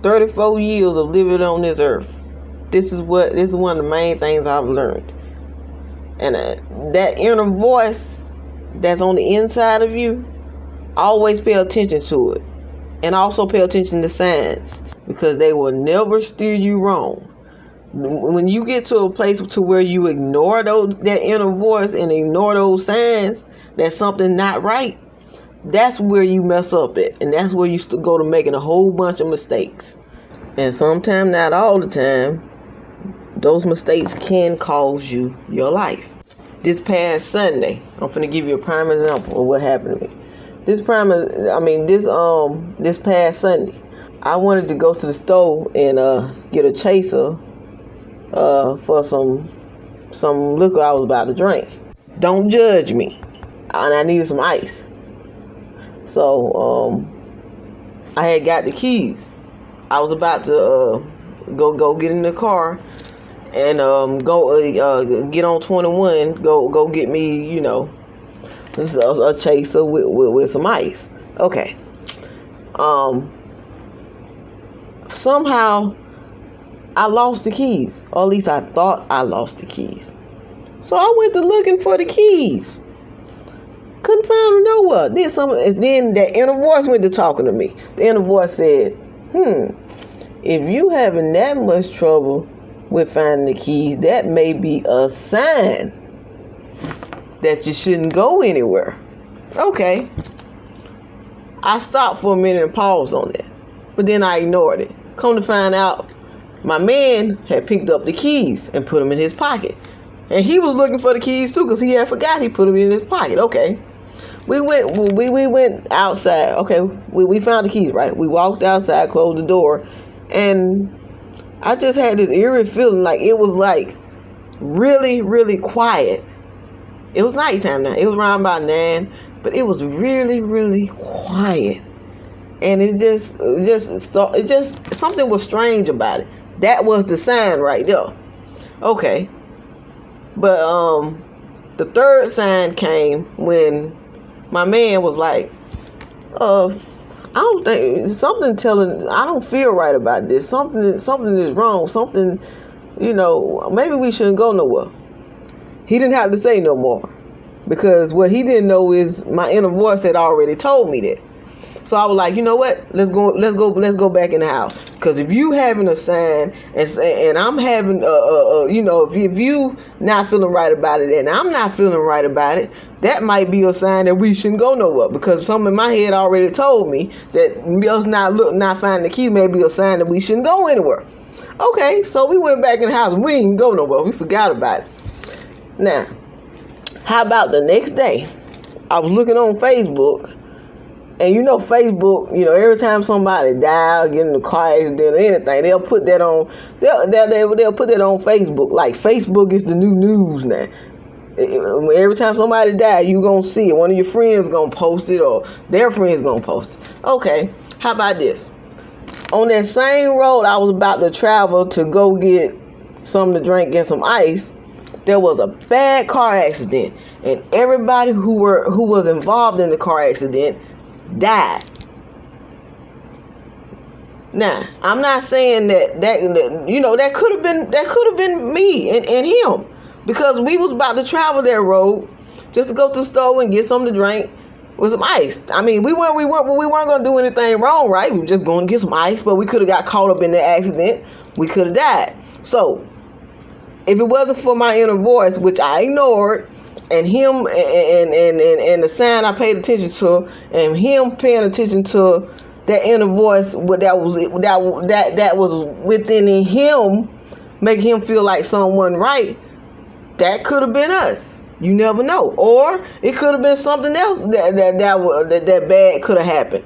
34 years of living on this earth, this is one of the main things I've learned. And that inner voice that's on the inside of you, always pay attention to it. And also pay attention to signs, because they will never steer you wrong. When you get to a place to where you ignore that inner voice and ignore those signs that something's not right, that's where you mess up at. And that's where you go to making a whole bunch of mistakes. And sometimes, not all the time, those mistakes can cost you your life. This past Sunday, I'm finna give you a prime example of what happened to me. This past Sunday, I wanted to go to the store and get a chaser for some liquor I was about to drink. Don't judge me. And I needed some ice. So I had got the keys. I was about to go get in the car and go get on 21. Go get me, a chaser with some ice. Okay. Somehow I lost the keys. Or at least I thought I lost the keys. So I went to looking for the keys. Couldn't find them nowhere. Then that inner voice went to talking to me. The inner voice said, if you having that much trouble with finding the keys, that may be a sign that you shouldn't go anywhere. Okay. I stopped for a minute and paused on that. But then I ignored it. Come to find out, my man had picked up the keys and put them in his pocket. And he was looking for the keys too, because he had forgot he put them in his pocket. Okay. We went outside. Okay. We found the keys, right? We walked outside, closed the door, and I just had this eerie feeling like it was like really, really quiet. It was nighttime now. It was around about 9, but it was really, really quiet. And it just something was strange about it. That was the sign right there. Okay. But the third sign came when my man was like, I don't think something telling, I don't feel right about this. Something is wrong. Something, maybe we shouldn't go nowhere. He didn't have to say no more, because what he didn't know is my inner voice had already told me that. So I was like, you know what? Let's go back in the house. Because if you having a sign and I'm having if you not feeling right about it and I'm not feeling right about it, that might be a sign that we shouldn't go nowhere. Because something in my head already told me that us not finding the keys may be a sign that we shouldn't go anywhere. Okay, so we went back in the house and we didn't go nowhere. We forgot about it. Now, how about the next day? I was looking on Facebook. And Facebook, every time somebody die or get in a car accident or anything, they'll put that on. They'll put that on Facebook. Like, Facebook is the new news now. Every time somebody die, you gonna see it. One of your friends gonna post it, or their friends gonna post it. Okay, how about this? On that same road I was about to travel to go get something to drink and some ice, there was a bad car accident, and everybody who was involved in the car accident died. Now, I'm not saying that could have been me and him, because we was about to travel that road just to go to the store and get something to drink with some ice. I mean, we weren't gonna do anything wrong, right? We were just going to get some ice, but we could have got caught up in the accident. We could have died. So, if it wasn't for my inner voice, which I ignored, and him and the sign I paid attention to, and him paying attention to that inner voice, that was within him, making him feel like someone right, that could have been us. You never know. Or it could have been something else that bad could have happened.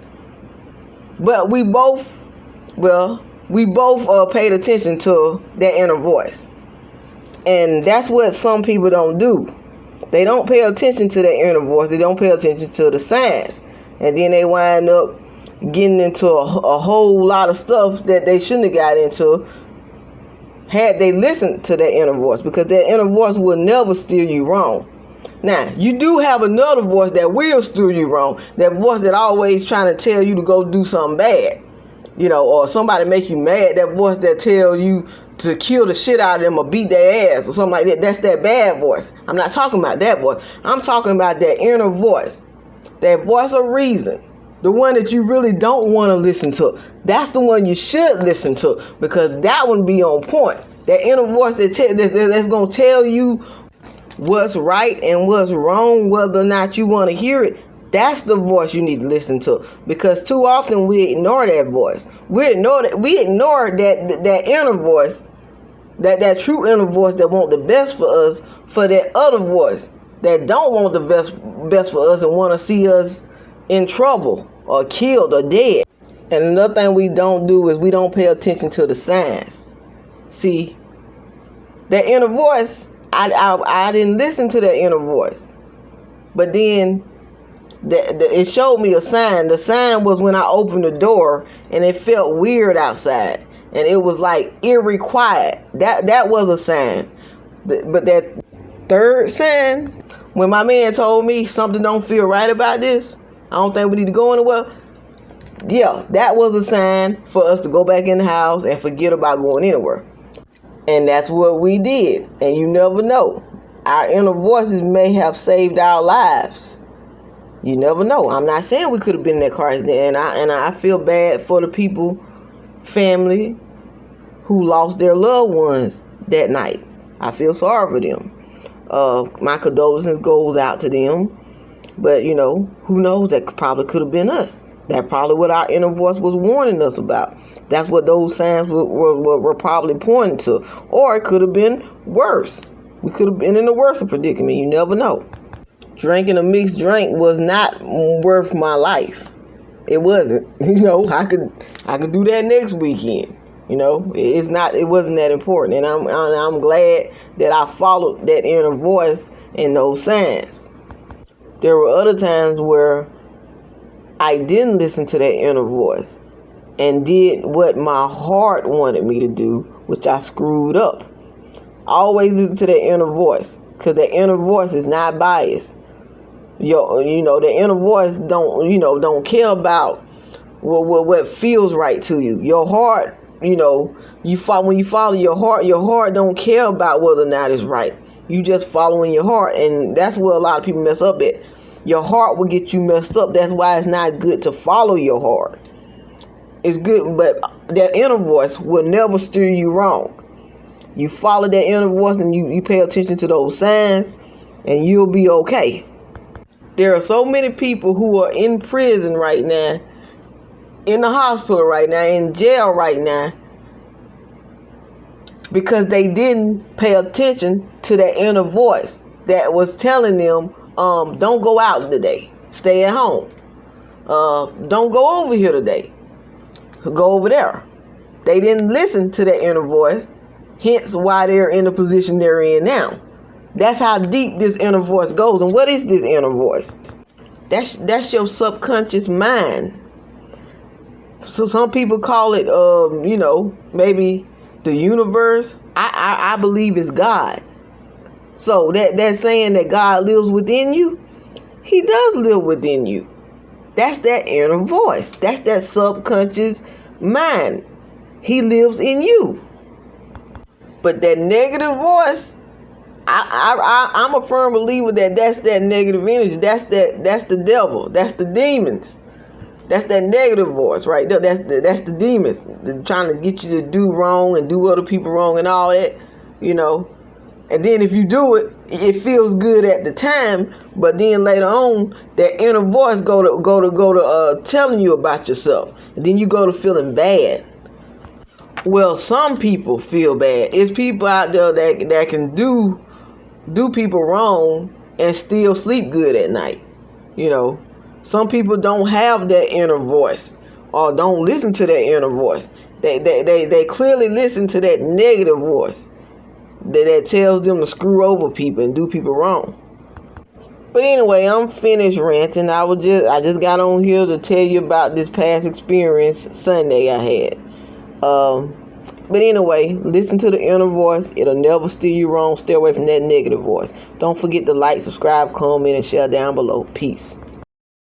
But we both paid attention to that inner voice. And that's what some people don't do. They don't pay attention to their inner voice. They don't pay attention to the signs. And then they wind up getting into a whole lot of stuff that they shouldn't have got into had they listened to their inner voice. Because that inner voice will never steer you wrong. Now, you do have another voice that will steer you wrong. That voice that always trying to tell you to go do something bad. or somebody make you mad, that voice that tell you to kill the shit out of them or beat their ass or something like that, that's that bad voice. I'm not talking about that voice. I'm talking about that inner voice, that voice of reason, the one that you really don't want to listen to. That's the one you should listen to, because that one be on point. That inner voice that's going to tell you what's right and what's wrong, whether or not you want to hear it. That's the voice you need to listen to, because too often we ignore that voice. We ignore that inner voice, that true inner voice that want the best for us, for that other voice that don't want the best for us and want to see us in trouble or killed or dead. And another thing we don't do is we don't pay attention to the signs. See, that inner voice, I didn't listen to that inner voice, but then it showed me a sign. The sign was when I opened the door and it felt weird outside, and it was like eerie quiet. That was a sign. But that third sign, when my man told me something don't feel right about this, I don't think we need to go anywhere. Yeah, that was a sign for us to go back in the house and forget about going anywhere. And that's what we did. And you never know. Our inner voices may have saved our lives. You never know. I'm not saying we could have been in that car accident, and I feel bad for the people, family, who lost their loved ones that night. I feel sorry for them. My condolences goes out to them. But, who knows? That probably could have been us. That's probably what our inner voice was warning us about. That's what those signs were probably pointing to. Or it could have been worse. We could have been in a worse predicament. You never know. Drinking a mixed drink was not worth my life. It wasn't. I could do that next weekend. It wasn't that important. And I'm glad that I followed that inner voice and those signs. There were other times where I didn't listen to that inner voice and did what my heart wanted me to do, which I screwed up. I always listen to that inner voice, because that inner voice is not biased. The inner voice don't care about what feels right to you. Your heart, when you follow your heart don't care about whether or not it's right. You just following your heart, and that's where a lot of people mess up at. Your heart will get you messed up. That's why it's not good to follow your heart. It's good, but that inner voice will never steer you wrong. You follow that inner voice and you pay attention to those signs, and you'll be okay. There are so many people who are in prison right now, in the hospital right now, in jail right now, because they didn't pay attention to that inner voice that was telling them, don't go out today. Stay at home. Don't go over here today. Go over there. They didn't listen to that inner voice, hence why they're in the position they're in now. That's how deep this inner voice goes. And what is this inner voice? That's your subconscious mind. So some people call it, maybe the universe. I believe it's God. So that saying that God lives within you, He does live within you. That's that inner voice. That's that subconscious mind. He lives in you. But that negative voice, I'm a firm believer that's that negative energy. That's the devil. That's the demons. That's that negative voice right there. That's the demons. They're trying to get you to do wrong and do other people wrong and all that, And then if you do it, it feels good at the time, but then later on, that inner voice go to telling you about yourself, and then you go to feeling bad. Well, some people feel bad. It's people out there that can do people wrong and still sleep good at night. Some people don't have that inner voice or don't listen to that inner voice. They clearly listen to that negative voice that tells them to screw over people and do people wrong. But anyway, I'm finished ranting. I just got on here to tell you about this past experience Sunday I had. But anyway, listen to the inner voice. It'll never steer you wrong. Stay away from that negative voice. Don't forget to like, subscribe, comment, and share down below. Peace.